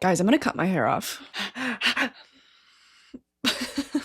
Guys, I'm gonna cut my hair off.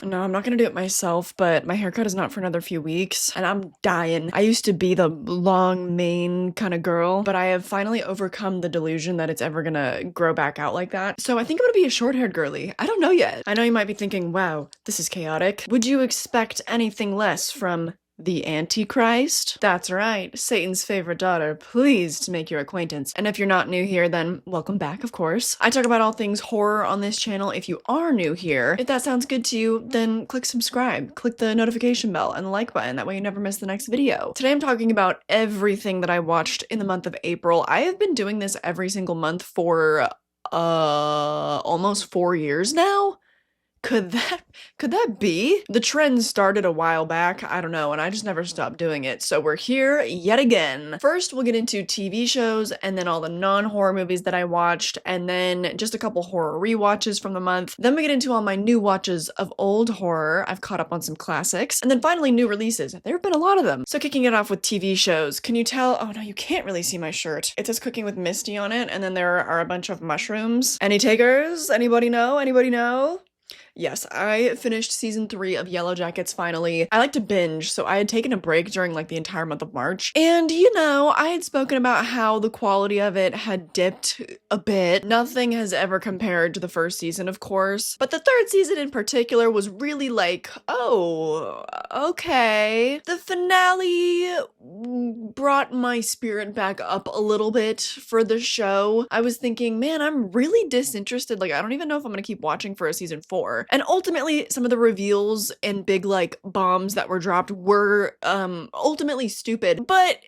No, I'm not gonna do it myself, but my haircut is not for another few weeks, and I'm dying. I used to be the long mane kind of girl, but I have finally overcome the delusion that it's ever gonna grow back out like that. So I think I'm gonna be a short-haired girly. I don't know yet. I know you might be thinking, wow, this is chaotic. Would you expect anything less from the Antichrist? That's right, Satan's favorite daughter, pleased to make your acquaintance. And if you're not new here, then welcome back, of course. I talk about all things horror on this channel. If you are new here, if that sounds good to you, then click subscribe, click the notification bell and the like button, that way you never miss the next video. Today I'm talking about everything that I watched in the month of April. I have been doing this every single month for almost 4 years now. Could that be? The trend started a while back, I don't know, and I just never stopped doing it, so we're here yet again. First, we'll get into TV shows, and then all the non-horror movies that I watched, and then just a couple horror rewatches from the month. Then we get into all my new watches of old horror. I've caught up on some classics, and then finally new releases. There have been a lot of them. So kicking it off with TV shows, can you tell? Oh no, you can't really see my shirt. It says Cooking with Misty on it, and then there are a bunch of mushrooms. Any takers? Anybody know? Anybody know? Yes, I finished season 3 of Yellow Jackets finally. I like to binge, so I had taken a break during like the entire month of March. And you know, I had spoken about how the quality of it had dipped a bit. Nothing has ever compared to the first season, of course. But the third season in particular was really like, oh, okay. The finale brought my spirit back up a little bit for the show. I was thinking, man, I'm really disinterested. Like, I don't even know if I'm gonna keep watching for a season 4. And ultimately, some of the reveals and big, like, bombs that were dropped were, ultimately stupid, but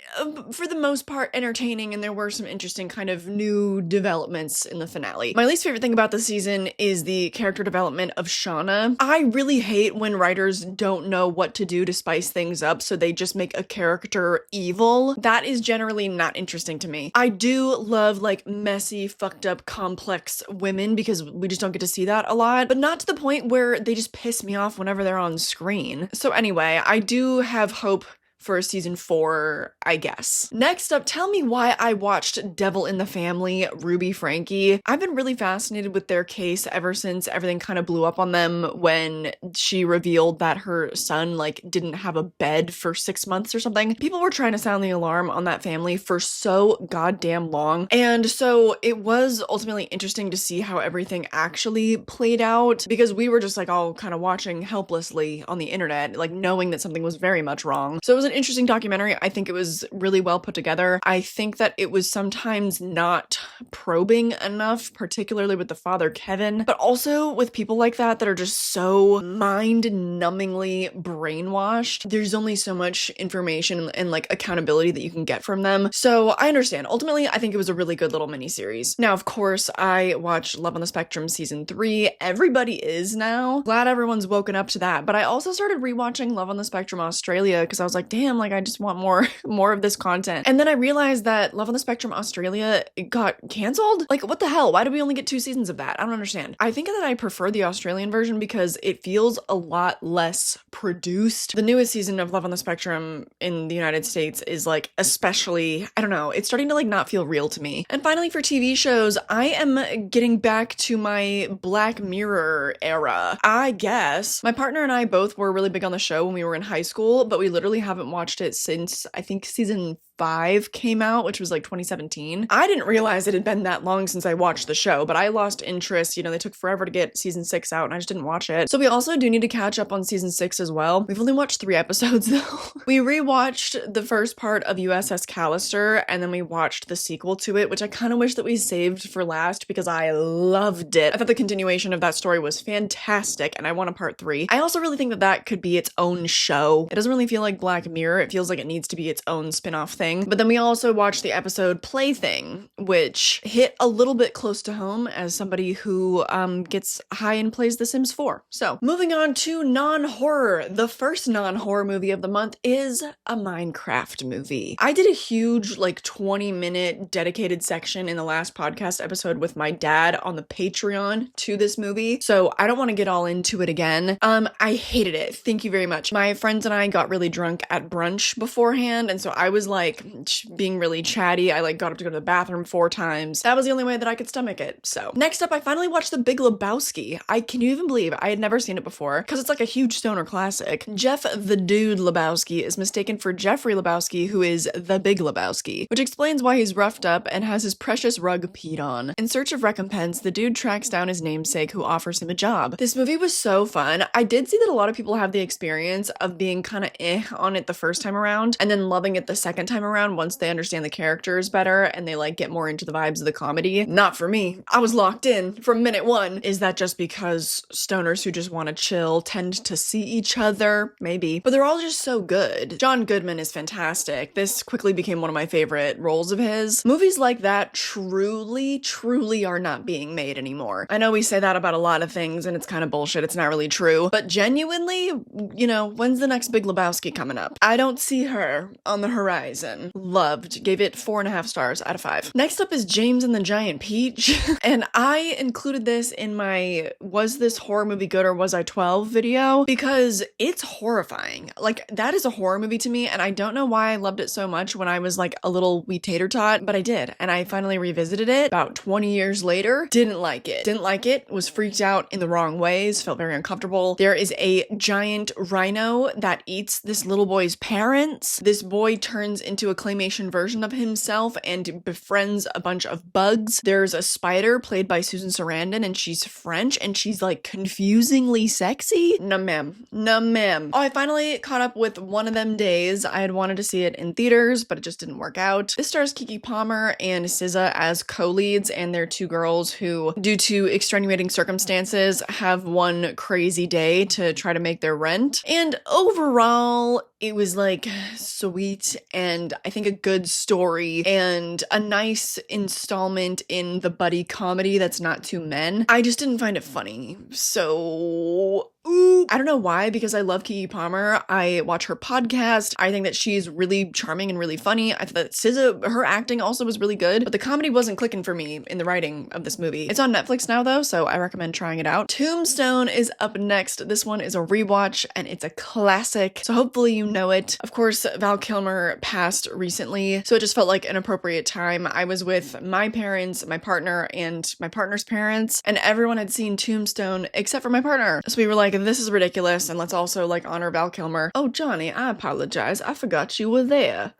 for the most part, entertaining, and there were some interesting kind of new developments in the finale. My least favorite thing about the season is the character development of Shauna. I really hate when writers don't know what to do to spice things up, so they just make a character evil. That is generally not interesting to me. I do love, like, messy, fucked up, complex women, because we just don't get to see that a lot, but not to the point where they just piss me off whenever they're on screen. So anyway, I do have hope for season 4, I guess. Next up, tell me why I watched Devil in the Family, Ruby Frankie. I've been really fascinated with their case ever since everything kind of blew up on them when she revealed that her son, like, didn't have a bed for 6 months or something. People were trying to sound the alarm on that family for so goddamn long. And so it was ultimately interesting to see how everything actually played out, because we were just like all kind of watching helplessly on the internet, like knowing that something was very much wrong. So it was an interesting documentary. I think it was really well put together. I think that it was sometimes not probing enough, particularly with the father Kevin, but also with people like that that are just so mind-numbingly brainwashed. There's only so much information and like accountability that you can get from them. So I understand. Ultimately, I think it was a really good little miniseries. Now, of course, I watched Love on the Spectrum season 3. Everybody is now. Glad everyone's woken up to that. But I also started rewatching Love on the Spectrum Australia because I was like, damn, like I just want more of this content. And then I realized that Love on the Spectrum Australia got canceled. Like, what the hell? Why do we only get 2 seasons of that? I don't understand. I think that I prefer the Australian version because it feels a lot less produced. The newest season of Love on the Spectrum in the United States is like, especially, I don't know, it's starting to like not feel real to me. And finally, for TV shows, I am getting back to my Black Mirror era, I guess. My partner and I both were really big on the show when we were in high school, but we literally haven't watched it since I think season 5 came out, which was like 2017. I didn't realize it had been that long since I watched the show, but I lost interest. You know, they took forever to get season 6 out and I just didn't watch it. So we also do need to catch up on season 6 as well. We've only watched 3 episodes though. We rewatched the first part of USS Callister and then we watched the sequel to it, which I kind of wish that we saved for last because I loved it. I thought the continuation of that story was fantastic and I want a part 3. I also really think that that could be its own show. It doesn't really feel like Black Mirror. It feels like it needs to be its own spin-off thing. But then we also watched the episode Plaything, which hit a little bit close to home as somebody who gets high and plays The Sims 4. So moving on to non-horror. The first non-horror movie of the month is a Minecraft movie. I did a huge like 20-minute dedicated section in the last podcast episode with my dad on the Patreon to this movie. So I don't want to get all into it again. I hated it. Thank you very much. My friends and I got really drunk at brunch beforehand. And so I was like like being really chatty. I like got up to go to the bathroom 4 times. That was the only way that I could stomach it. So next up, I finally watched The Big Lebowski. Can you even believe I had never seen it before? Because it's like a huge stoner classic. Jeff the Dude Lebowski is mistaken for Jeffrey Lebowski, who is the Big Lebowski, which explains why he's roughed up and has his precious rug peed on. In search of recompense, the dude tracks down his namesake, who offers him a job. This movie was so fun. I did see that a lot of people have the experience of being kind of on it the first time around and then loving it the second time around once they understand the characters better and they like get more into the vibes of the comedy. Not for me. I was locked in from minute one. Is that just because stoners who just want to chill tend to see each other? Maybe. But they're all just so good. John Goodman is fantastic. This quickly became one of my favorite roles of his. Movies like that truly are not being made anymore. I know we say that about a lot of things and it's kind of bullshit. It's not really true. But genuinely, you know, when's the next Big Lebowski coming up? I don't see her on the horizon. Loved. Gave it 4.5 stars out of 5. Next up is James and the Giant Peach. And I included this in my was this horror movie good or was I 12 video because it's horrifying. Like, that is a horror movie to me, and I don't know why I loved it so much when I was like a little wee tater tot, but I did. And I finally revisited it about 20 years later. Didn't like it, was freaked out in the wrong ways, felt very uncomfortable. There is a giant rhino that eats this little boy's parents. This boy turns into a claymation version of himself and befriends a bunch of bugs. There's a spider played by Susan Sarandon, and she's French, and she's like confusingly sexy. No ma'am. No ma'am. Oh, I finally caught up with One of Them Days. I had wanted to see it in theaters, but it just didn't work out. This stars Keke Palmer and SZA as co-leads, and they're 2 girls who, due to extenuating circumstances, have one crazy day to try to make their rent. And overall, it was like sweet and I think a good story and a nice installment in the buddy comedy that's not 2 men. I just didn't find it funny. So I don't know why, because I love Keke Palmer. I watch her podcast. I think that she's really charming and really funny. I thought that SZA, her acting also was really good, but the comedy wasn't clicking for me in the writing of this movie. It's on Netflix now though, so I recommend trying it out. Tombstone is up next. This one is a rewatch and it's a classic, so hopefully you know it. Of course, Val Kilmer passed recently, so it just felt like an appropriate time. I was with my parents, my partner, and my partner's parents, and everyone had seen Tombstone except for my partner. So we were like, this is ridiculous, and let's also like honor Val Kilmer. Oh, Johnny, I apologize. I forgot you were there.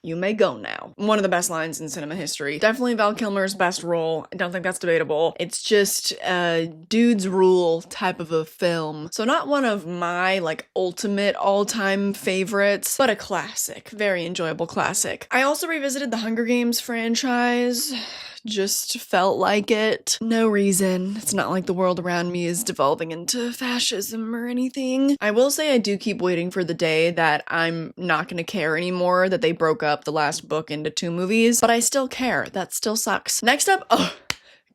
You may go now. One of the best lines in cinema history. Definitely Val Kilmer's best role. I don't think that's debatable. It's just a dude's rule type of a film. So not one of my like ultimate all-time favorites, but a classic. Very enjoyable classic. I also revisited the Hunger Games franchise. Just felt like it. No reason. It's not like the world around me is devolving into fascism or anything. I will say I do keep waiting for the day that I'm not gonna care anymore that they broke up the last book into 2 movies, but I still care. That still sucks. Next up,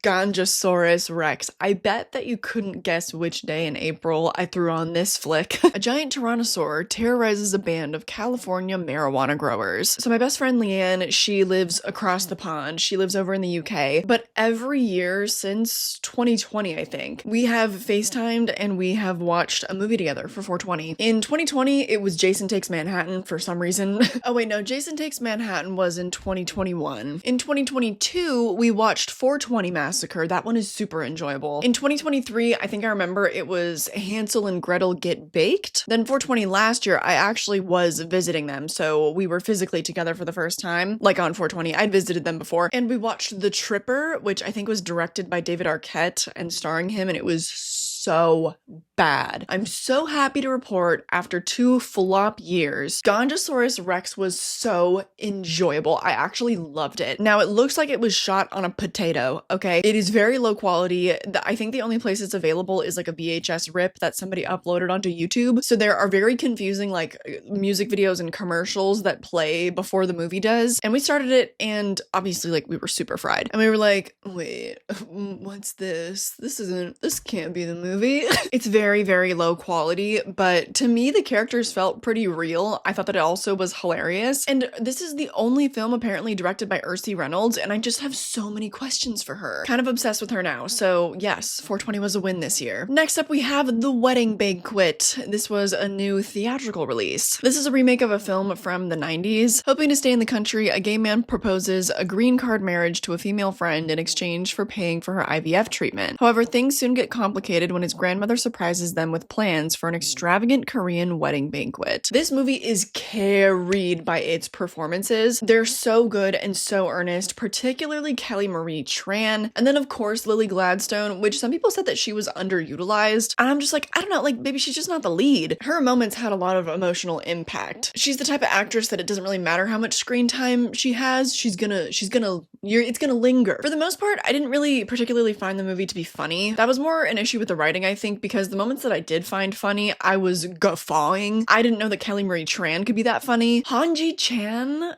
Gonjosaurus Rex. I bet that you couldn't guess which day in April I threw on this flick. A giant tyrannosaur terrorizes a band of California marijuana growers. So my best friend Leanne, she lives across the pond. She lives over in the UK. But every year since 2020, I think, we have FaceTimed and we have watched a movie together for 420. In 2020, it was Jason Takes Manhattan for some reason. Oh wait, no, Jason Takes Manhattan was in 2021. In 2022, we watched 420 Massacre. That one is super enjoyable. In 2023, I think I remember it was Hansel and Gretel Get Baked. Then 420 last year, I actually was visiting them. So we were physically together for the first time, like on 420. I'd visited them before. And we watched The Tripper, which I think was directed by David Arquette and starring him. And it was so bad. I'm so happy to report after 2 flop years, Gonjosaurus Rex was so enjoyable. I actually loved it. Now it looks like it was shot on a potato, okay? It is very low quality. I think the only place it's available is like a VHS rip that somebody uploaded onto YouTube. So there are very confusing like music videos and commercials that play before the movie does. And we started it and obviously like we were super fried. And we were like, wait, what's this? This can't be the movie. movie. It's very, very low quality, but to me, the characters felt pretty real. I thought that it also was hilarious. And this is the only film apparently directed by Ursula Reynolds, and I just have so many questions for her. Kind of obsessed with her now. So yes, 420 was a win this year. Next up, we have The Wedding Banquet. This was a new theatrical release. This is a remake of a film from the 90s. Hoping to stay in the country, a gay man proposes a green card marriage to a female friend in exchange for paying for her IVF treatment. However, things soon get complicated when his grandmother surprises them with plans for an extravagant Korean wedding banquet. This movie is carried by its performances. They're so good and so earnest, particularly Kelly Marie Tran, and then of course Lily Gladstone, which some people said that she was underutilized. And I'm just like, I don't know, like maybe she's just not the lead. Her moments had a lot of emotional impact. She's the type of actress that it doesn't really matter how much screen time she has, it's gonna linger. For the most part, I didn't really particularly find the movie to be funny. That was more an issue with the writing, I think, because the moments that I did find funny, I was guffawing. I didn't know that Kelly Marie Tran could be that funny. Hanji Chan,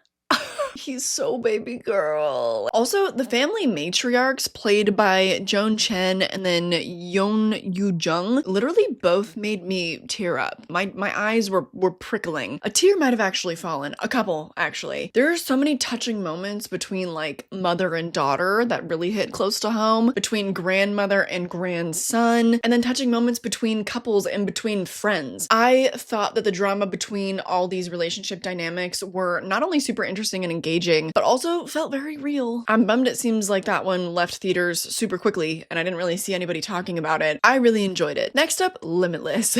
he's so baby girl. Also, the family matriarchs played by Joan Chen and then Yeon Yu Jung literally both made me tear up. My eyes were prickling. A tear might have actually fallen. A couple, actually. There are so many touching moments between like mother and daughter that really hit close to home, between grandmother and grandson, and then touching moments between couples and between friends. I thought that the drama between all these relationship dynamics were not only super interesting and engaging, but also felt very real. I'm bummed it seems like that one left theaters super quickly and I didn't really see anybody talking about it. I really enjoyed it. Next up, Limitless.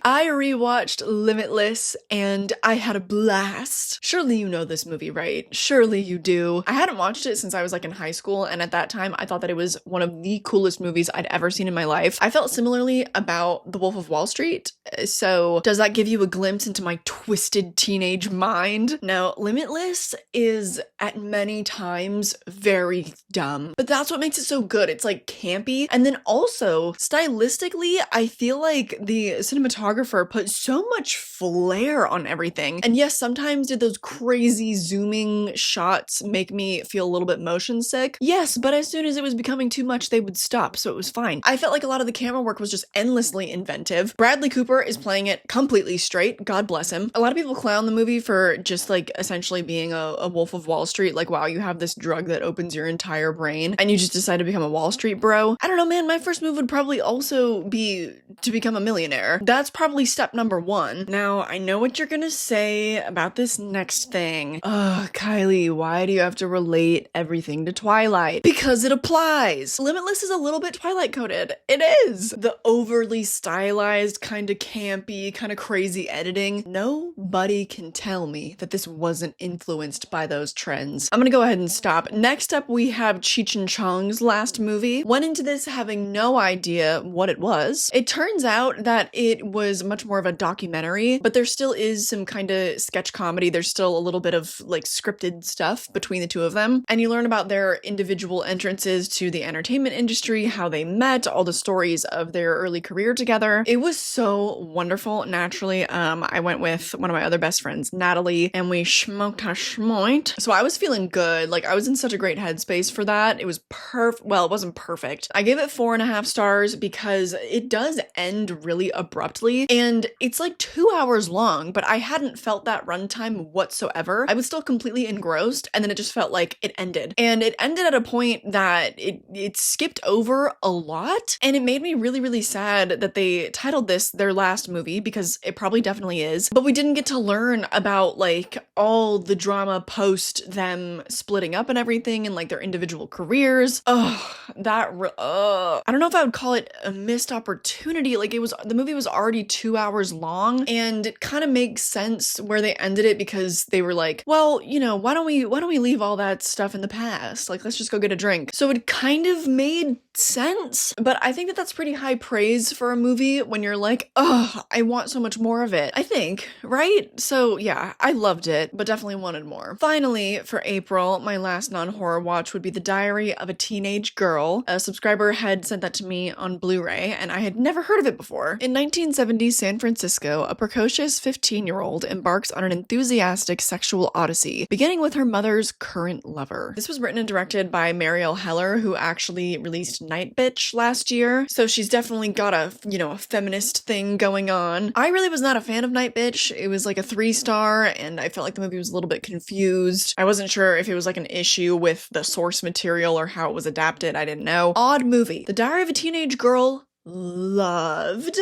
I rewatched Limitless and I had a blast. Surely you know this movie, right? Surely you do. I hadn't watched it since I was like in high school, and at that time I thought that it was one of the coolest movies I'd ever seen in my life. I felt similarly about The Wolf of Wall Street. So does that give you a glimpse into my twisted teenage mind? Now, Limitless is at many times very dumb, but that's what makes it so good. It's like campy, and then also stylistically, I feel like the cinematographer put so much flair on everything. And yes, sometimes did those crazy zooming shots make me feel a little bit motion sick? Yes, but as soon as it was becoming too much, they would stop, so it was fine. I felt like a lot of the camera work was just endlessly inventive. Bradley Cooper is playing it completely straight, God bless him. A lot of people clown the movie for just like essentially being a Wolf of Wall Street, like wow, you have this drug that opens your entire brain and you just decide to become a Wall Street bro. I don't know, man, my first move would probably also be to become a millionaire. That's probably step number one. Now, I know what you're gonna say about this next thing. Ugh, Kylie, why do you have to relate everything to Twilight? Because it applies. Limitless is a little bit Twilight coded. It is. The overly stylized, kind of campy, kind of crazy editing. Nobody can tell me that this wasn't influenced by those trends. I'm gonna go ahead and stop. Next up, we have Cheech and Chong's last movie. Went into this having no idea what it was. It turns out that it was much more of a documentary, but there still is some kind of sketch comedy. There's still a little bit of like scripted stuff between the two of them. And you learn about their individual entrances to the entertainment industry, how they met, all the stories of their early career together. It was so wonderful. Naturally, I went with one of my other best friends, Natalie, and we smoked a schmoint. So I was feeling good. Like I was in such a great headspace for that. It was well, it wasn't perfect. I gave it 4.5 stars because it does end really abruptly and it's like 2 hours long, but I hadn't felt that runtime whatsoever. I was still completely engrossed and then it just felt like it ended. And it ended at a point that it skipped over a lot and it made me really, really sad that they titled this their last movie because it probably definitely is. But we didn't get to learn about like all the drama post them splitting up and everything and like their individual careers. I don't know if I would call it a missed opportunity. Like the movie was already 2 hours long and it kind of makes sense where they ended it because they were like, well, you know, why don't we leave all that stuff in the past? Like, let's just go get a drink. So it kind of made sense, but I think that that's pretty high praise for a movie when you're like, oh, I want so much more of it. I think, right? So yeah, I loved it, but definitely wanted more. Finally, for April, my last non-horror watch would be The Diary of a Teenage Girl. A subscriber had sent that to me on Blu-ray, and I had never heard of it before. In 1970 San Francisco, a precocious 15-year-old embarks on an enthusiastic sexual odyssey, beginning with her mother's current lover. This was written and directed by Marielle Heller, who actually released Night Bitch last year, so she's definitely got a, a feminist thing going on. I really was not a fan of Night Bitch. It was like a 3-star, and I felt like the movie was a little bit confused. I wasn't sure if it was like an issue with the source material or how it was adapted. I didn't know. Odd movie. The Diary of a Teenage Girl, loved.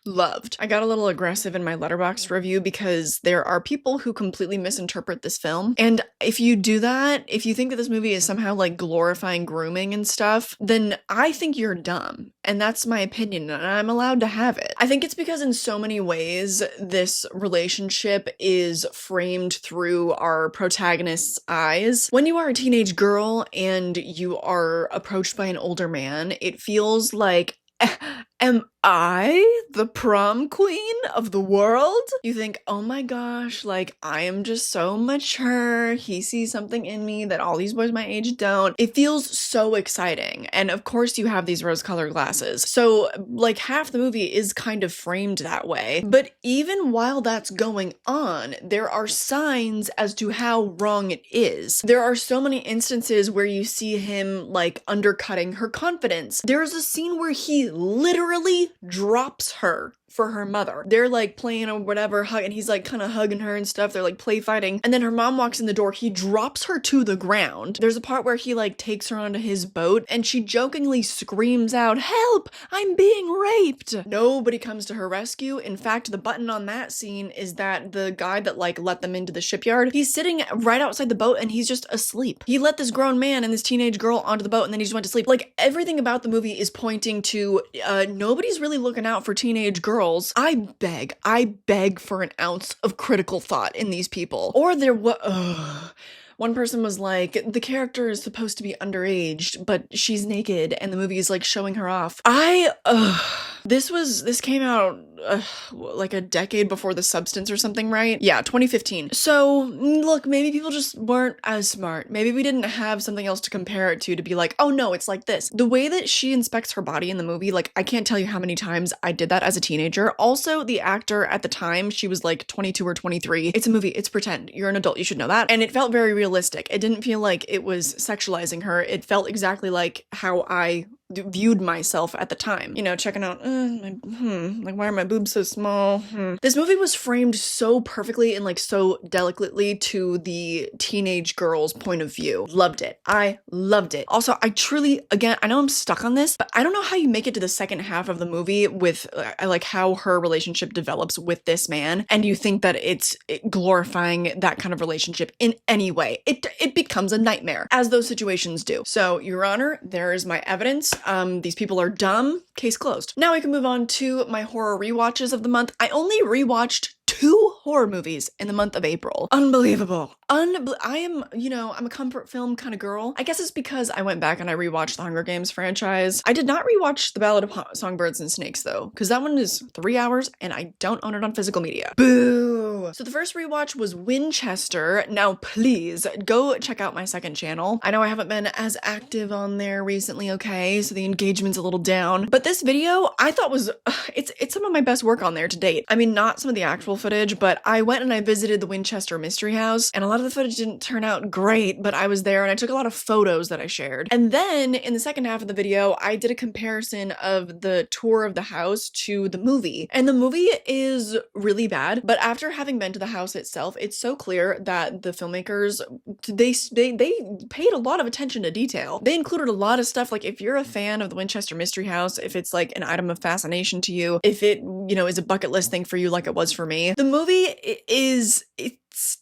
Loved. I got a little aggressive in my Letterboxd review because there are people who completely misinterpret this film. And if you do that, if you think that this movie is somehow like glorifying grooming and stuff, then I think you're dumb. And that's my opinion, and I'm allowed to have it. I think it's because in so many ways, this relationship is framed through our protagonist's eyes. When you are a teenage girl and you are approached by an older man, it feels like, am I the prom queen of the world? You think, oh my gosh, like I am just so mature. He sees something in me that all these boys my age don't. It feels so exciting. And of course you have these rose-colored glasses. So like half the movie is kind of framed that way. But even while that's going on, there are signs as to how wrong it is. There are so many instances where you see him like undercutting her confidence. There's a scene where he literally drops her for her mother. They're like playing or whatever, and he's like kind of hugging her and stuff. They're like play fighting. And then her mom walks in the door. He drops her to the ground. There's a part where he like takes her onto his boat and she jokingly screams out, "Help! I'm being raped!" Nobody comes to her rescue. In fact, the button on that scene is that the guy that like let them into the shipyard, he's sitting right outside the boat and he's just asleep. He let this grown man and this teenage girl onto the boat and then he just went to sleep. Like everything about the movie is pointing to nobody's really looking out for teenage girls. I beg for an ounce of critical thought in these people. Or there was, one person was like, the character is supposed to be underaged, but she's naked and the movie is like showing her off. This came out like a decade before The Substance or something, right? Yeah, 2015. So look, maybe people just weren't as smart. Maybe we didn't have something else to compare it to be like, oh no, it's like this. The way that she inspects her body in the movie, like I can't tell you how many times I did that as a teenager. Also, the actor at the time, she was like 22 or 23. It's a movie, it's pretend. You're an adult, you should know that. And it felt very realistic. It didn't feel like it was sexualizing her. It felt exactly like how I viewed myself at the time. You know, checking out, like why are my boobs so small? This movie was framed so perfectly and like so delicately to the teenage girl's point of view. Loved it. I loved it. Also, I truly, again, I know I'm stuck on this, but I don't know how you make it to the second half of the movie with like how her relationship develops with this man, and you think that it's glorifying that kind of relationship in any way. It becomes a nightmare, as those situations do. So, Your Honor, there is my evidence. These people are dumb. Case closed. Now we can move on to my horror rewatches of the month. I only rewatched 2 horror movies in the month of April. Unbelievable. I am, I'm a comfort film kind of girl. I guess it's because I went back and I rewatched the Hunger Games franchise. I did not rewatch The Ballad of Songbirds and Snakes though, because that one is 3 hours and I don't own it on physical media. Boo! So the first rewatch was Winchester. Now please go check out my second channel. I know I haven't been as active on there recently, okay? So the engagement's a little down. But this video I thought was, it's some of my best work on there to date. I mean, not some of the actual footage, but I went and I visited the Winchester Mystery House, and a lot of the footage didn't turn out great, but I was there and I took a lot of photos that I shared. And then in the second half of the video, I did a comparison of the tour of the house to the movie. And the movie is really bad, but after having been to the house itself, it's so clear that the filmmakers, they paid a lot of attention to detail. They included a lot of stuff, like if you're a fan of the Winchester Mystery House, if it's like an item of fascination to you, if it, is a bucket list thing for you like it was for me, the movie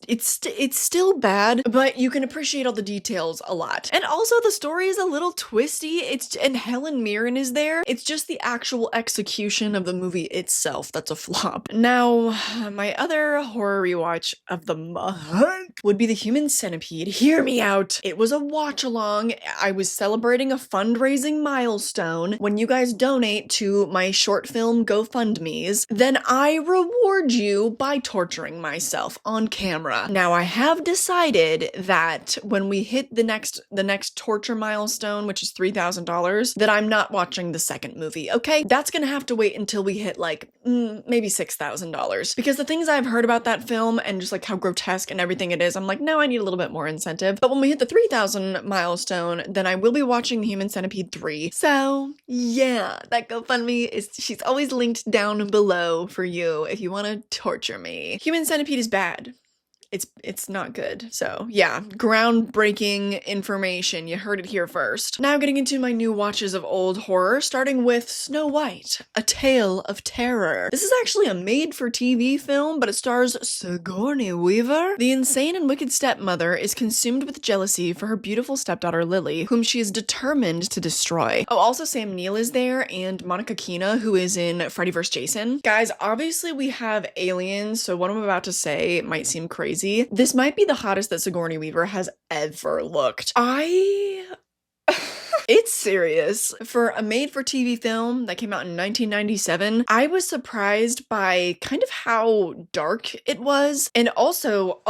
it's still bad, but you can appreciate all the details a lot. And also the story is a little twisty. And Helen Mirren is there. It's just the actual execution of the movie itself that's a flop. Now, my other horror rewatch of the month would be the Human Centipede. Hear me out. It was a watch along. I was celebrating a fundraising milestone. When you guys donate to my short film GoFundMe's, then I reward you by torturing myself on camera. camera. Now, I have decided that when we hit the next torture milestone, which is $3,000, that I'm not watching the second movie, okay? That's gonna have to wait until we hit like maybe $6,000, because the things I've heard about that film and just like how grotesque and everything it is, I'm like, no, I need a little bit more incentive. But when we hit the 3,000 milestone, then I will be watching Human Centipede 3. So yeah, that GoFundMe she's always linked down below for you if you want to torture me. Human Centipede is bad. It's not good. So yeah, groundbreaking information. You heard it here first. Now getting into my new watches of old horror, starting with Snow White, A Tale of Terror. This is actually a made-for-TV film, but it stars Sigourney Weaver. The insane and wicked stepmother is consumed with jealousy for her beautiful stepdaughter Lily, whom she is determined to destroy. Oh, also Sam Neill is there, and Monica Keena, who is in Freddy vs. Jason. Guys, obviously we have aliens, so what I'm about to say might seem crazy. This might be the hottest that Sigourney Weaver has ever looked. It's serious. For a made-for-TV film that came out in 1997, I was surprised by kind of how dark it was. And also,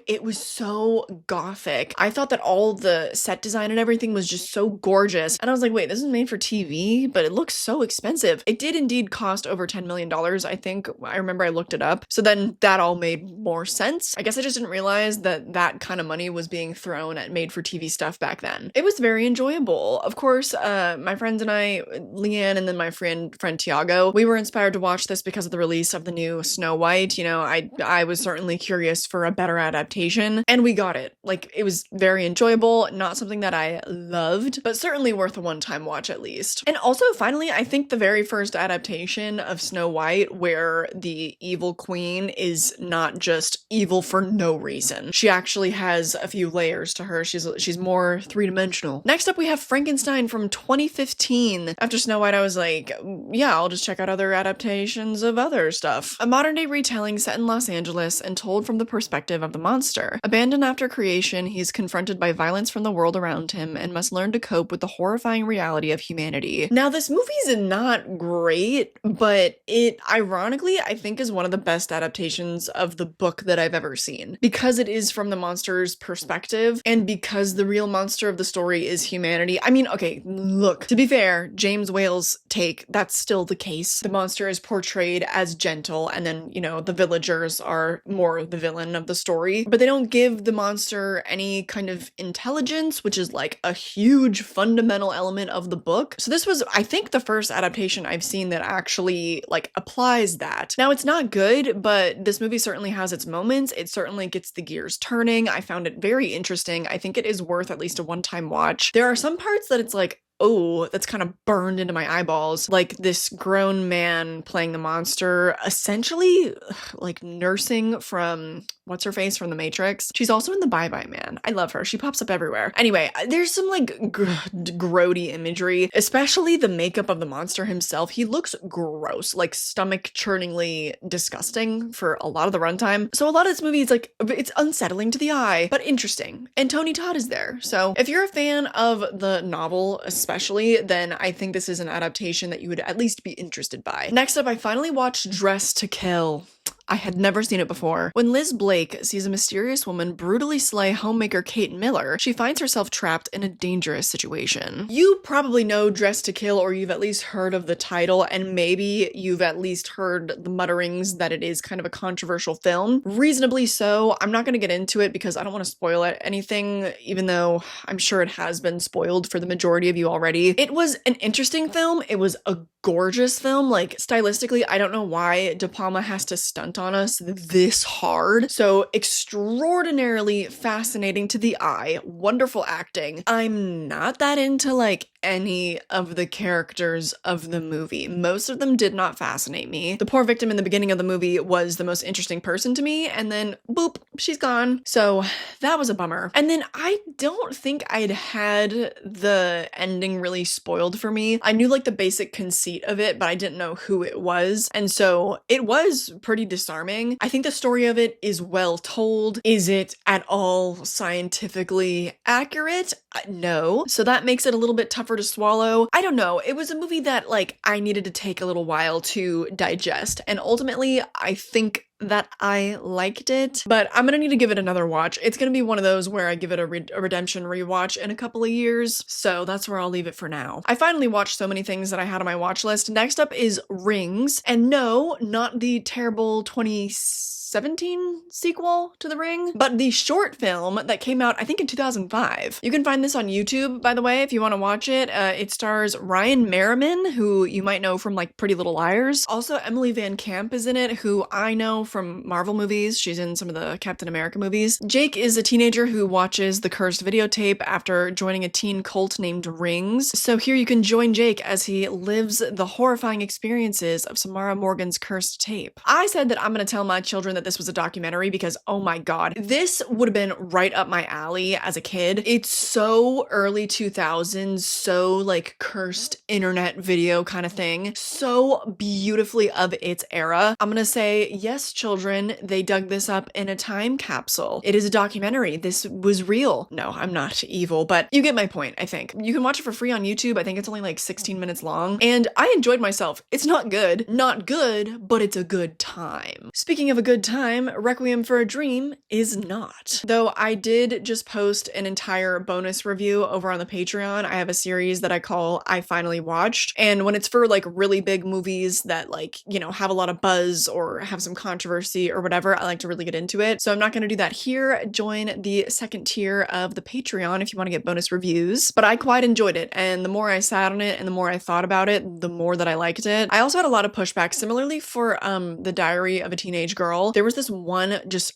it was so gothic. I thought that all the set design and everything was just so gorgeous. And I was like, wait, this is made for TV, but it looks so expensive. It did indeed cost over $10 million, I think. I remember I looked it up. So then that all made more sense. I guess I just didn't realize that that kind of money was being thrown at made-for-TV stuff back then. It was very enjoyable. Of course, my friends and I, Leanne and then my friend Tiago, we were inspired to watch this because of the release of the new Snow White. You know, I was certainly curious for a better adaptation, and we got it. Like, it was very enjoyable, not something that I loved, but certainly worth a one-time watch at least. And also, finally, I think the very first adaptation of Snow White where the evil queen is not just evil for no reason. She actually has a few layers to her. She's more three-dimensional. Next up, we have Frankenstein from 2015. After Snow White, I was like, yeah, I'll just check out other adaptations of other stuff. A modern-day retelling set in Los Angeles and told from the perspective of the monster. Abandoned after creation, he is confronted by violence from the world around him and must learn to cope with the horrifying reality of humanity. Now, this movie's not great, but it, ironically, I think is one of the best adaptations of the book that I've ever seen. Because it is from the monster's perspective, and because the real monster of the story is humanity. I mean, okay, look, to be fair, James Whale's take, that's still the case. The monster is portrayed as gentle, and then, you know, the villagers are more the villain of the story, but they don't give the monster any kind of intelligence, which is like a huge fundamental element of the book. So this was, I think, the first adaptation I've seen that actually, like, applies that. Now, it's not good, but this movie certainly has its moments. It certainly gets the gears turning. I found it very interesting. I think it is worth at least a one-time watch. There are some parts that it's like, oh, that's kind of burned into my eyeballs. Like this grown man playing the monster, essentially like nursing from what's her face from The Matrix. She's also in The Bye Bye Man. I love her. She pops up everywhere. Anyway, there's some like grody imagery, especially the makeup of the monster himself. He looks gross, like stomach churningly disgusting for a lot of the runtime. So a lot of this movie is like, it's unsettling to the eye, but interesting. And Tony Todd is there. So if you're a fan of the novel, especially, then I think this is an adaptation that you would at least be interested by. Next up, I finally watched Dress to Kill. I had never seen it before. When Liz Blake sees a mysterious woman brutally slay homemaker Kate Miller, she finds herself trapped in a dangerous situation. You probably know Dress to Kill, or you've at least heard of the title, and maybe you've at least heard the mutterings that it is kind of a controversial film. Reasonably so. I'm not going to get into it because I don't want to spoil anything, even though I'm sure it has been spoiled for the majority of you already. It was an interesting film. It was a gorgeous film. Like, stylistically, I don't know why De Palma has to stunt on us this hard. So extraordinarily fascinating to the eye. Wonderful acting. I'm not that into like any of the characters of the movie. Most of them did not fascinate me. The poor victim in the beginning of the movie was the most interesting person to me, and then boop, she's gone. So that was a bummer. And then I don't think I'd had the ending really spoiled for me. I knew like the basic conceit of it, but I didn't know who it was. And so it was pretty disarming. I think the story of it is well told. Is it at all scientifically accurate? No. So that makes it a little bit tougher to swallow. I don't know. It was a movie that like I needed to take a little while to digest. And ultimately, I think that I liked it, but I'm gonna need to give it another watch. It's gonna be one of those where I give it a redemption rewatch in a couple of years, so that's where I'll leave it for now. I finally watched so many things that I had on my watch list. Next up is Rings, and no, not the terrible 2017 sequel to The Ring, but the short film that came out, I think, in 2005. You can find this on YouTube, by the way, if you want to watch it. It stars Ryan Merriman, who you might know from like Pretty Little Liars. Also, Emily Van Camp is in it, who I know from Marvel movies. She's in some of the Captain America movies. Jake is a teenager who watches the cursed videotape after joining a teen cult named Rings. So here you can join Jake as he lives the horrifying experiences of Samara Morgan's cursed tape. I said that I'm gonna tell my children that this was a documentary because, oh my god, this would have been right up my alley as a kid. It's so early 2000s, so like cursed internet video kind of thing. So beautifully of its era. I'm gonna say, yes, children, they dug this up in a time capsule. It is a documentary. This was real. No, I'm not evil, but you get my point, I think. You can watch it for free on YouTube. I think it's only like 16 minutes long, and I enjoyed myself. It's not good, but it's a good time. Speaking of a good time, Requiem for a Dream is not. Though I did just post an entire bonus review over on the Patreon. I have a series that I call I Finally Watched, and when it's for like really big movies that like, you know, have a lot of buzz or have some controversy or whatever, I like to really get into it. So I'm not going to do that here. Join the second tier of the Patreon if you want to get bonus reviews. But I quite enjoyed it, and the more I sat on it and the more I thought about it, the more that I liked it. I also had a lot of pushback. Similarly for The Diary of a Teenage Girl, there was this one just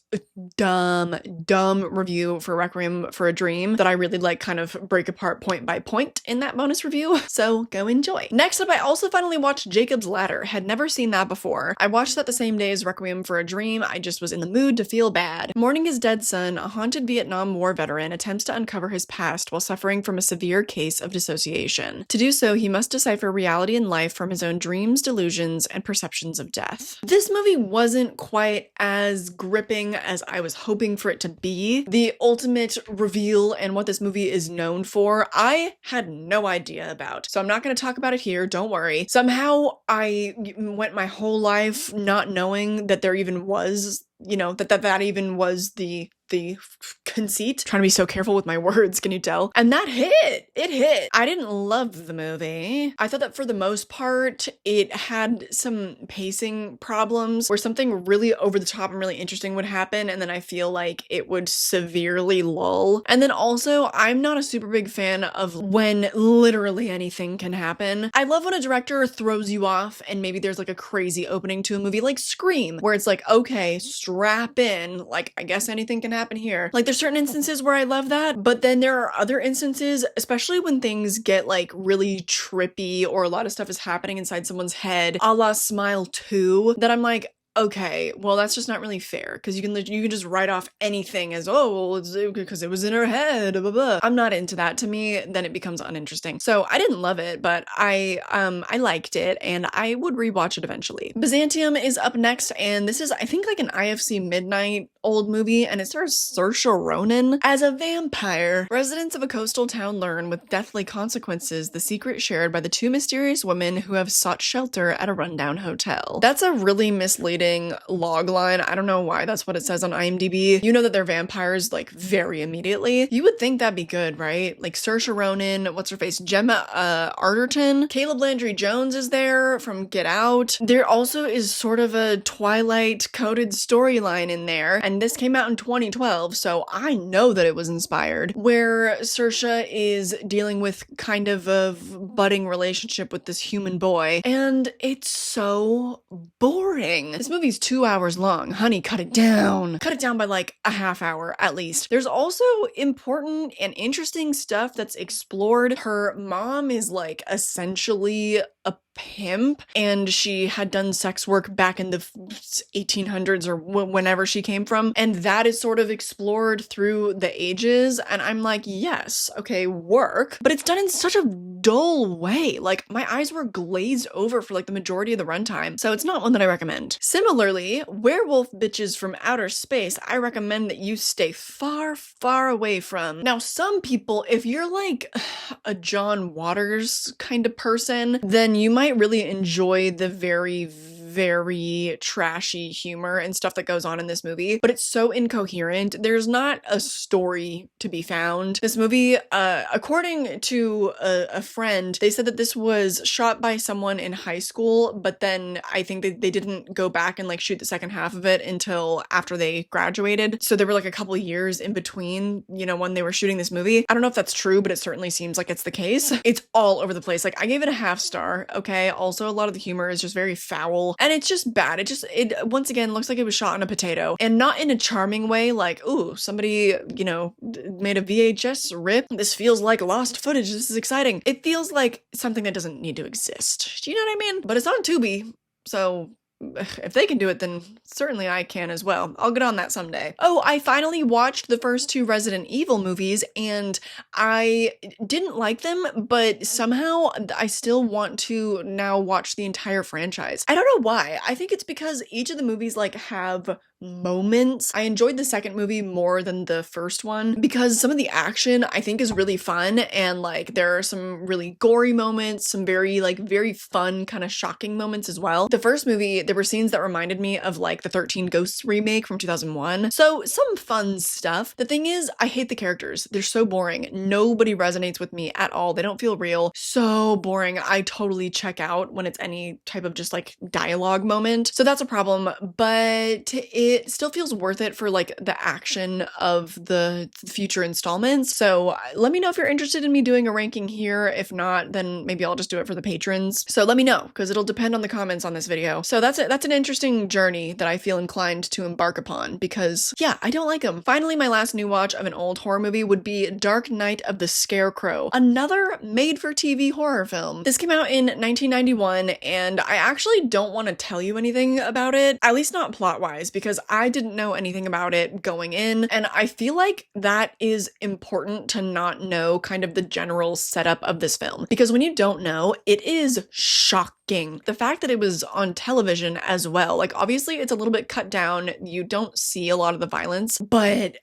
dumb review for Requiem for a Dream that I really like kind of break apart point by point in that bonus review. So go enjoy. Next up, I also finally watched Jacob's Ladder. Had never seen that before. I watched that the same day as Requiem for a Dream. I just was in the mood to feel bad. Mourning his dead son, a haunted Vietnam War veteran attempts to uncover his past while suffering from a severe case of dissociation. To do so, he must decipher reality and life from his own dreams, delusions, and perceptions of death. This movie wasn't quite as gripping as I was hoping for it to be. The ultimate reveal and what this movie is known for, I had no idea about. So I'm not going to talk about it here, don't worry. Somehow I went my whole life not knowing that there even was, you know, that even was the conceit. Trying to be so careful with my words, can you tell? And that hit! It hit! I didn't love the movie. I thought that for the most part, it had some pacing problems where something really over the top and really interesting would happen, and then I feel like it would severely lull. And then also, I'm not a super big fan of when literally anything can happen. I love when a director throws you off and maybe there's like a crazy opening to a movie like Scream, where it's like, okay, strap in, like, I guess anything can happen here. Like, there's certain instances where I love that, but then there are other instances, especially when things get like really trippy or a lot of stuff is happening inside someone's head, a la Smile 2, that I'm like, okay, well, that's just not really fair, because you can just write off anything as, oh, well, it's because it was in her head, blah, blah, blah. I'm not into that. To me, then it becomes uninteresting. So I didn't love it, but I liked it, and I would rewatch it eventually. Byzantium is up next, and this is, I think, like an IFC Midnight old movie, and it stars Saoirse Ronan as a vampire. Residents of a coastal town learn with deathly consequences the secret shared by the two mysterious women who have sought shelter at a rundown hotel. That's a really misleading log line. I don't know why that's what it says on IMDb. You know that they're vampires like very immediately. You would think that'd be good, right? Like Saoirse Ronan, what's her face? Gemma Arterton. Caleb Landry Jones is there from Get Out. There also is sort of a Twilight coded storyline in there, and this came out in 2012, so I know that it was inspired, where Saoirse is dealing with kind of a budding relationship with this human boy, and it's so boring. This movie's 2 hours long. Honey, cut it down. Cut it down by like a half hour at least. There's also important and interesting stuff that's explored. Her mom is like essentially a pimp, and she had done sex work back in the 1800s or whenever she came from, and that is sort of explored through the ages, and I'm like, yes, okay, work, but it's done in such a dull way. Like, my eyes were glazed over for like the majority of the runtime, so it's not one that I recommend. Similarly, Werewolf Bitches from Outer Space, I recommend that you stay far, far away from. Now, some people, if you're like a John Waters kind of person, then you might really enjoy the very very trashy humor and stuff that goes on in this movie, but it's so incoherent. There's not a story to be found. This movie, according to a friend, they said that this was shot by someone in high school, but then I think they didn't go back and like shoot the second half of it until after they graduated. So there were like a couple years in between, you know, when they were shooting this movie. I don't know if that's true, but it certainly seems like it's the case. It's all over the place. Like I gave it a half star, okay? Also, a lot of the humor is just very foul and it's just bad. It once again looks like it was shot on a potato, and not in a charming way like, ooh, somebody, you know, made a VHS rip. This feels like lost footage. This is exciting. It feels like something that doesn't need to exist. Do you know what I mean? But it's on Tubi, so if they can do it, then certainly I can as well. I'll get on that someday. Oh, I finally watched the first 2 Resident Evil movies, and I didn't like them, but somehow I still want to now watch the entire franchise. I don't know why. I think it's because each of the movies like have moments. I enjoyed the second movie more than the first one because some of the action I think is really fun, and like there are some really gory moments, some very fun kind of shocking moments as well. The first movie, there were scenes that reminded me of like the 13 Ghosts remake from 2001. So some fun stuff. The thing is, I hate the characters. They're so boring. Nobody resonates with me at all. They don't feel real. So boring. I totally check out when it's any type of just like dialogue moment. So that's a problem, but it still feels worth it for like the action of the future installments. So let me know if you're interested in me doing a ranking here. If not, then maybe I'll just do it for the patrons. So let me know, because it'll depend on the comments on this video. So that's it. That's an interesting journey that I feel inclined to embark upon because yeah, I don't like them. Finally, my last new watch of an old horror movie would be Dark Night of the Scarecrow, another made-for-TV horror film. This came out in 1991, and I actually don't want to tell you anything about it, at least not plot-wise, because I didn't know anything about it going in, and I feel like that is important to not know kind of the general setup of this film, because when you don't know, it is shocking. The fact that it was on television as well, like obviously it's a little bit cut down, you don't see a lot of the violence, but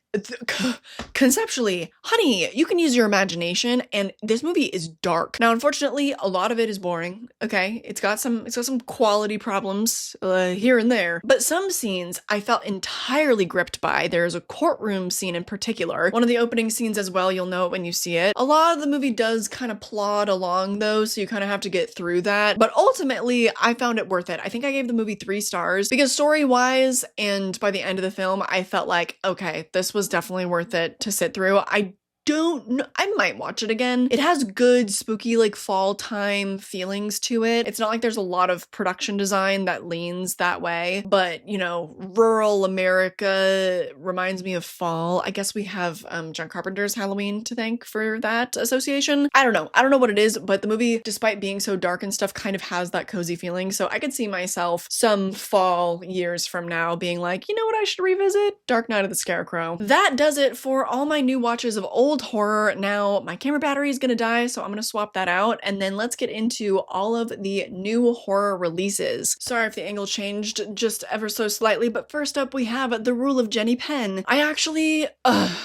conceptually, honey, you can use your imagination, and this movie is dark. Now, unfortunately, a lot of it is boring, okay? It's got some quality problems here and there, but some scenes I felt entirely gripped by. There's a courtroom scene in particular, one of the opening scenes as well, you'll know it when you see it. A lot of the movie does kind of plod along though, so you kind of have to get through that, but ultimately, I found it worth it. I think I gave the movie 3 stars because story-wise, and by the end of the film, I felt like, okay, this was definitely worth it to sit through. I don't know. I might watch it again. It has good spooky like fall time feelings to it. It's not like there's a lot of production design that leans that way, but you know, rural America reminds me of fall. I guess we have John Carpenter's Halloween to thank for that association. I don't know what it is, but the movie, despite being so dark and stuff, kind of has that cozy feeling. So I could see myself some fall years from now being like, you know what I should revisit? Dark Night of the Scarecrow. That does it for all my new watches of old horror. Now my camera battery is gonna die, so I'm gonna swap that out, and then let's get into all of the new horror releases. Sorry if the angle changed just ever so slightly, but first up we have The Rule of Jenny Penn. I actually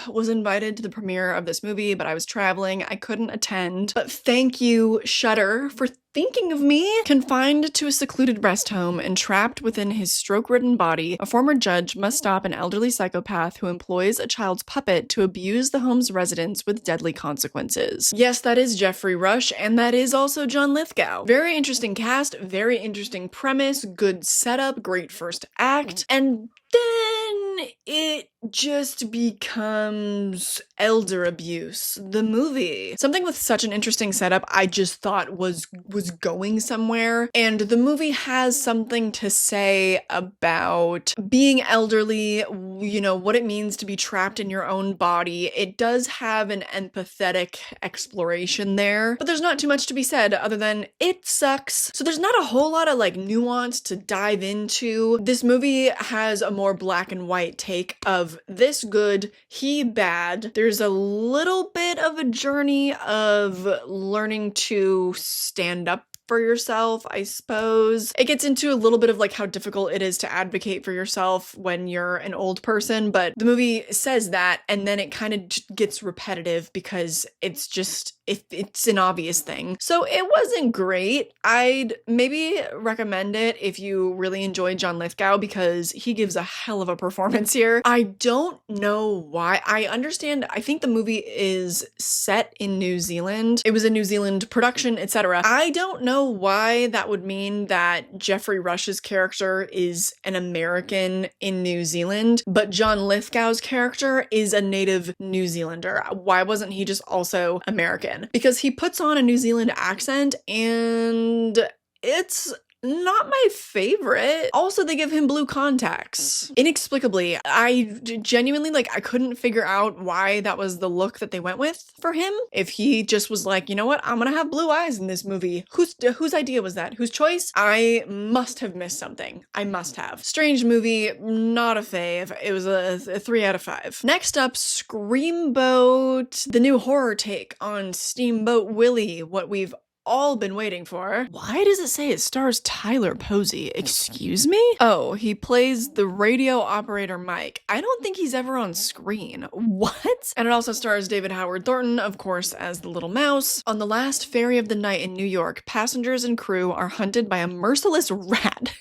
was invited to the premiere of this movie, but I was traveling, I couldn't attend, but thank you, Shudder, for thinking of me. Confined to a secluded rest home and trapped within his stroke-ridden body, a former judge must stop an elderly psychopath who employs a child's puppet to abuse the home's residents with deadly consequences. Yes, that is Jeffrey Rush, and that is also John Lithgow. Very interesting cast, very interesting premise, good setup, great first act, and then it just becomes elder abuse. The movie. Something with such an interesting setup I just thought was going somewhere, and the movie has something to say about being elderly, you know, what it means to be trapped in your own body. It does have an empathetic exploration there, but there's not too much to be said other than it sucks. So there's not a whole lot of like nuance to dive into. This movie has a more black and white take of this good, he bad. There's a little bit of a journey of learning to stand up for yourself, I suppose. It gets into a little bit of like how difficult it is to advocate for yourself when you're an old person, but the movie says that, and then it kind of gets repetitive because it's just, it's an obvious thing. So it wasn't great. I'd maybe recommend it if you really enjoy John Lithgow because he gives a hell of a performance here. I don't know why. I understand, I think the movie is set in New Zealand. It was a New Zealand production, etc. I don't know why that would mean that Jeffrey Rush's character is an American in New Zealand, but John Lithgow's character is a native New Zealander. Why wasn't he just also American? Because he puts on a New Zealand accent and it's not my favorite. Also, they give him blue contacts. Inexplicably. I genuinely, like, I couldn't figure out why that was the look that they went with for him. If he just was like, you know what, I'm gonna have blue eyes in this movie. Whose idea was that? Whose choice? I must have missed something. I must have. Strange movie, not a fave. It was a 3 out of 5. Next up, Screamboat, the new horror take on Steamboat Willie, what we've all been waiting for. Why does it say it stars Tyler Posey? Excuse me? Oh, he plays the radio operator Mike. I don't think he's ever on screen. What? And it also stars David Howard Thornton, of course, as the little mouse. On the last ferry of the night in New York, passengers and crew are hunted by a merciless rat.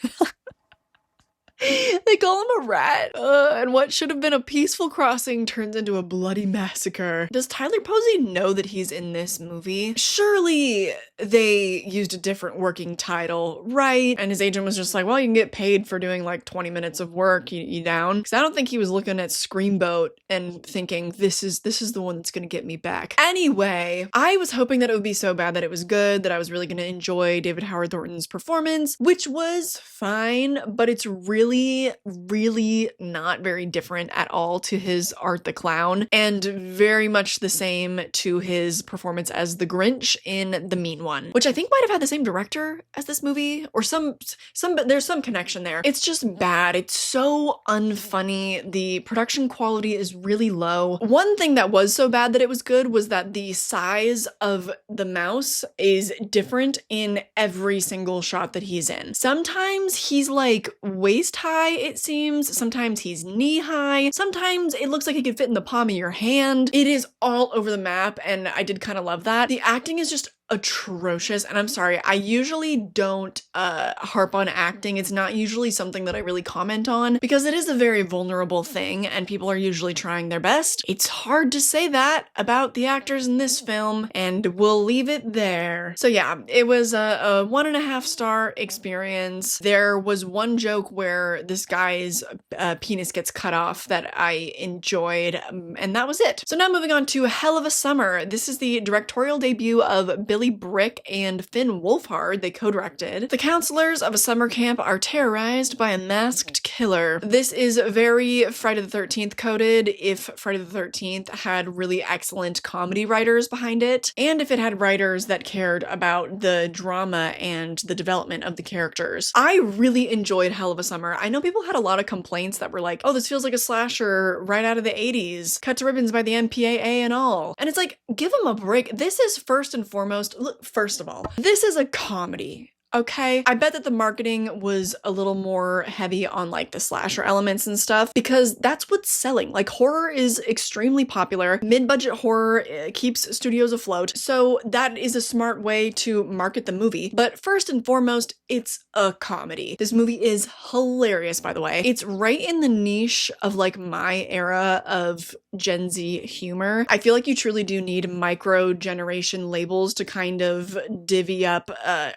They call him a rat. And what should have been a peaceful crossing turns into a bloody massacre. Does Tyler Posey know that he's in this movie? Surely they used a different working title, right? And his agent was just like, well, you can get paid for doing like 20 minutes of work. You down? Because I don't think he was looking at Screamboat and thinking, this is the one that's gonna get me back. Anyway, I was hoping that it would be so bad that it was good, that I was really gonna enjoy David Howard Thornton's performance, which was fine, but it's really not very different at all to his Art the Clown, and very much the same to his performance as the Grinch in The Mean One, which I think might have had the same director as this movie, or there's some connection there. It's just bad. It's so unfunny. The production quality is really low. One thing that was so bad that it was good was that the size of the mouse is different in every single shot that he's in. Sometimes he's like waist high, it seems. Sometimes he's knee high. Sometimes it looks like he could fit in the palm of your hand. It is all over the map, and I did kind of love that. The acting is just atrocious, and I'm sorry, I usually don't harp on acting. It's not usually something that I really comment on because it is a very vulnerable thing and people are usually trying their best. It's hard to say that about the actors in this film, and we'll leave it there. So yeah, it was a 1.5 star experience. There was one joke where this guy's penis gets cut off that I enjoyed, and that was it. So now moving on to Hell of a Summer. This is the directorial debut of Billy Brick and Finn Wolfhard. They co-directed. The counselors of a summer camp are terrorized by a masked killer. This is very Friday the 13th coded, if Friday the 13th had really excellent comedy writers behind it, and if it had writers that cared about the drama and the development of the characters. I really enjoyed Hell of a Summer. I know people had a lot of complaints that were like, oh, this feels like a slasher right out of the 80s, cut to ribbons by the MPAA and all. And it's like, give them a break. This is first and foremost, look, first of all, this is a comedy. Okay, I bet that the marketing was a little more heavy on like the slasher elements and stuff because that's what's selling. Like, horror is extremely popular. Mid-budget horror keeps studios afloat. So that is a smart way to market the movie. But first and foremost, it's a comedy. This movie is hilarious, by the way. It's right in the niche of like my era of Gen Z humor. I feel like you truly do need micro generation labels to kind of divvy up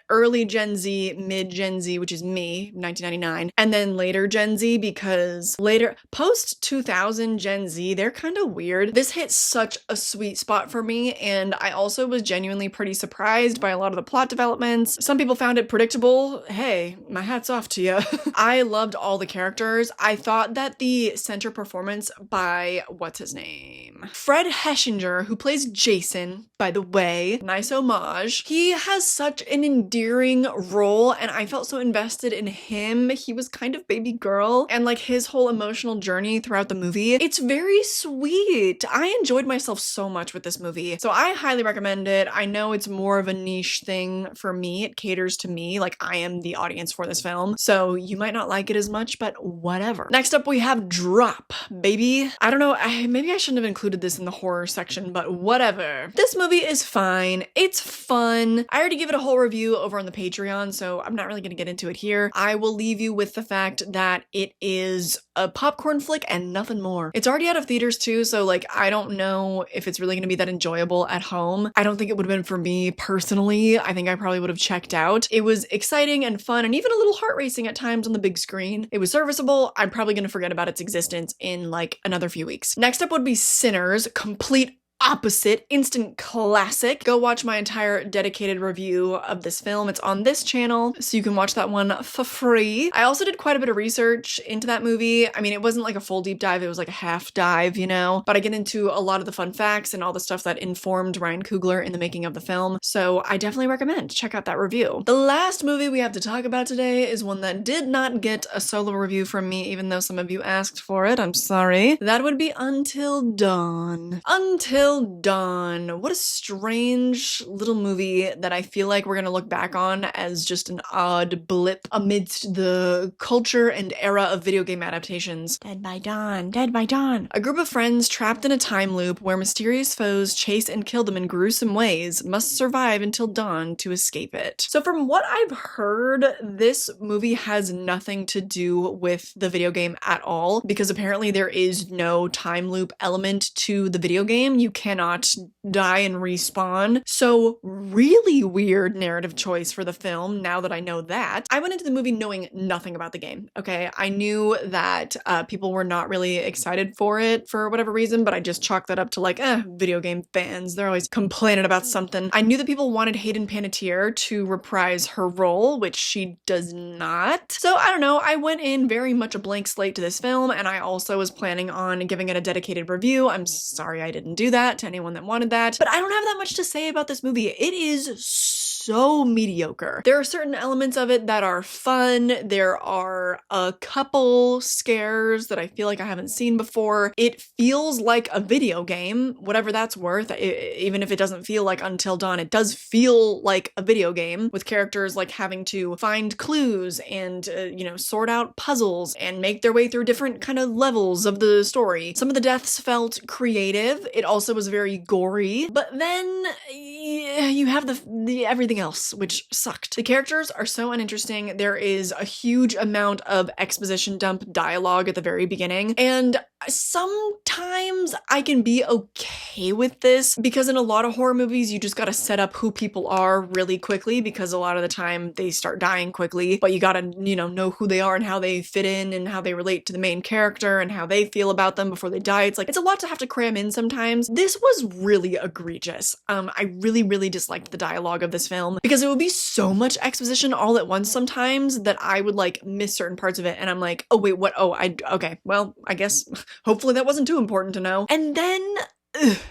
early Gen Z, mid Gen Z, which is me, 1999, and then later Gen Z, because later, post 2000 Gen Z, they're kind of weird. This hit such a sweet spot for me, and I also was genuinely pretty surprised by a lot of the plot developments. Some people found it predictable. Hey, my hat's off to you. I loved all the characters. I thought that the center performance by, what's his name? Fred Heschinger, who plays Jason, by the way, nice homage. He has such an endearing, role, and I felt so invested in him. He was kind of baby girl, and like his whole emotional journey throughout the movie. It's very sweet. I enjoyed myself so much with this movie, so I highly recommend it. I know it's more of a niche thing for me. It caters to me, like I am the audience for this film, so you might not like it as much, but whatever. Next up, we have Drop, baby. I don't know, maybe I shouldn't have included this in the horror section, but whatever. This movie is fine. It's fun. I already gave it a whole review over on the Patreon, so I'm not really gonna get into it here. I will leave you with the fact that it is a popcorn flick and nothing more. It's already out of theaters too, so like I don't know if it's really gonna be that enjoyable at home. I don't think it would have been for me personally. I think I probably would have checked out. It was exciting and fun and even a little heart racing at times on the big screen. It was serviceable. I'm probably gonna forget about its existence in like another few weeks. Next up would be Sinners, complete opposite, instant classic. Go watch my entire dedicated review of this film. It's on this channel, so you can watch that one for free. I also did quite a bit of research into that movie. I mean, it wasn't like a full deep dive, it was like a half dive, you know, but I get into a lot of the fun facts and all the stuff that informed Ryan Coogler in the making of the film, so I definitely recommend check out that review. The last movie we have to talk about today is one that did not get a solo review from me, even though some of you asked for it. I'm sorry. That would be Until Dawn. Until Dawn. What a strange little movie that I feel like we're gonna look back on as just an odd blip amidst the culture and era of video game adaptations. Dead by Dawn, Dead by Dawn. A group of friends trapped in a time loop where mysterious foes chase and kill them in gruesome ways must survive until dawn to escape it. So from what I've heard, this movie has nothing to do with the video game at all, because apparently there is no time loop element to the video game. You cannot die and respawn. So really weird narrative choice for the film, now that I know that. I went into the movie knowing nothing about the game, okay? I knew that people were not really excited for it for whatever reason, but I just chalked that up to like, video game fans. They're always complaining about something. I knew that people wanted Hayden Panettiere to reprise her role, which she does not. So I don't know, I went in very much a blank slate to this film, and I also was planning on giving it a dedicated review. I'm sorry I didn't do that to anyone that wanted that, but I don't have that much to say about this movie. It is so mediocre. There are certain elements of it that are fun. There are a couple scares that I feel like I haven't seen before. It feels like a video game, whatever that's worth. Even if it doesn't feel like Until Dawn, it does feel like a video game with characters like having to find clues and, you know, sort out puzzles and make their way through different kind of levels of the story. Some of the deaths felt creative. It also was very gory, but then you have the everything else, which sucked. The characters are so uninteresting. There is a huge amount of exposition dump dialogue at the very beginning, and sometimes I can be okay with this because in a lot of horror movies you just gotta set up who people are really quickly, because a lot of the time they start dying quickly, but you gotta, you know who they are and how they fit in and how they relate to the main character and how they feel about them before they die. It's like, it's a lot to have to cram in sometimes. This was really egregious. I really disliked the dialogue of this film because it would be so much exposition all at once sometimes that I would like miss certain parts of it, and I'm like, oh wait, what? Oh, okay, well, I guess hopefully that wasn't too important to know. And then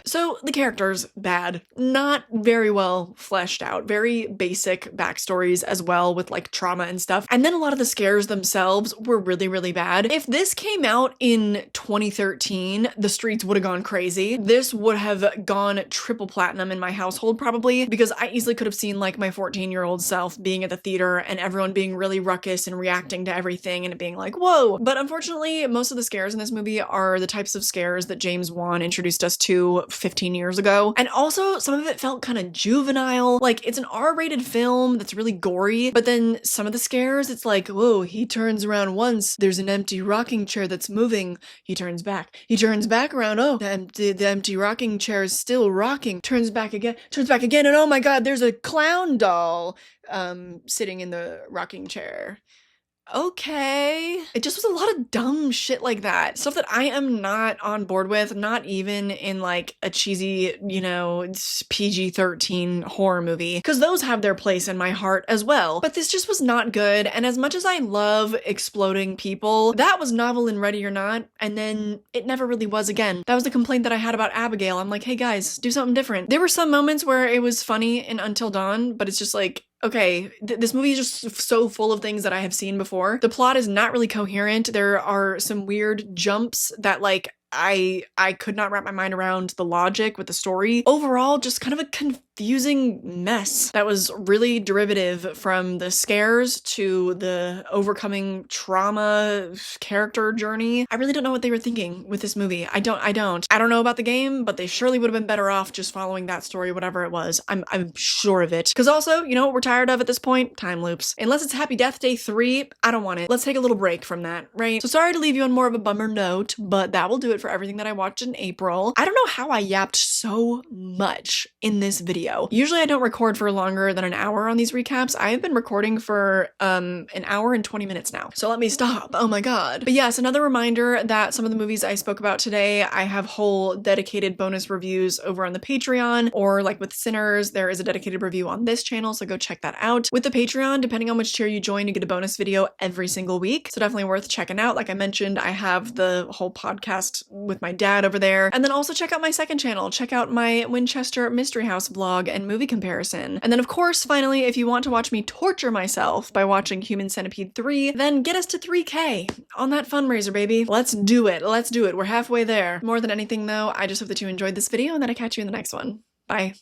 so the characters, bad. Not very well fleshed out. Very basic backstories as well with like trauma and stuff. And then a lot of the scares themselves were really bad. If this came out in 2013, the streets would have gone crazy. This would have gone triple platinum in my household probably, because I easily could have seen like my 14-year-old self being at the theater and everyone being really ruckus and reacting to everything and it being like, whoa. But unfortunately, most of the scares in this movie are the types of scares that James Wan introduced us to 15 years ago. And also some of it felt kind of juvenile. Like, it's an R-rated film that's really gory, but then some of the scares, it's like, whoa, he turns around once, there's an empty rocking chair that's moving, he turns back around, oh, the empty rocking chair is still rocking, turns back again, and oh my god, there's a clown doll sitting in the rocking chair. Okay. It just was a lot of dumb shit like that. Stuff that I am not on board with, not even in like a cheesy, PG-13 horror movie, because those have their place in my heart as well. But this just was not good, and as much as I love exploding people, that was novel in Ready or Not, and then it never really was again. That was the complaint that I had about Abigail. I'm like, hey guys, do something different. There were some moments where it was funny in Until Dawn, but it's just like, okay, this movie is just so full of things that I have seen before. The plot is not really coherent. There are some weird jumps that like I could not wrap my mind around the logic with the story. Overall, just kind of a confusing mess that was really derivative from the scares to the overcoming trauma character journey. I really don't know what they were thinking with this movie. I don't know about the game, but they surely would have been better off just following that story, whatever it was. I'm sure of it. Because also, you know what we're tired of at this point? Time loops. Unless it's Happy Death Day 3, I don't want it. Let's take a little break from that, right? So sorry to leave you on more of a bummer note, but that will do it for everything that I watched in April. I don't know how I yapped so much in this video. Usually I don't record for longer than an hour on these recaps. I have been recording for an hour and 20 minutes now. So let me stop. Oh my god. But yes, another reminder that some of the movies I spoke about today, I have whole dedicated bonus reviews over on the Patreon, or like with Sinners, there is a dedicated review on this channel, so go check that out. With the Patreon, depending on which tier you join, you get a bonus video every single week. So definitely worth checking out. Like I mentioned, I have the whole podcast with my dad over there. And then also check out my second channel. Check out my Winchester Mystery House vlog and movie comparison. And then of course, finally, if you want to watch me torture myself by watching Human Centipede 3, then get us to 3K on that fundraiser, baby. Let's do it. Let's do it. We're halfway there. More than anything though, I just hope that you enjoyed this video and that I catch you in the next one. Bye.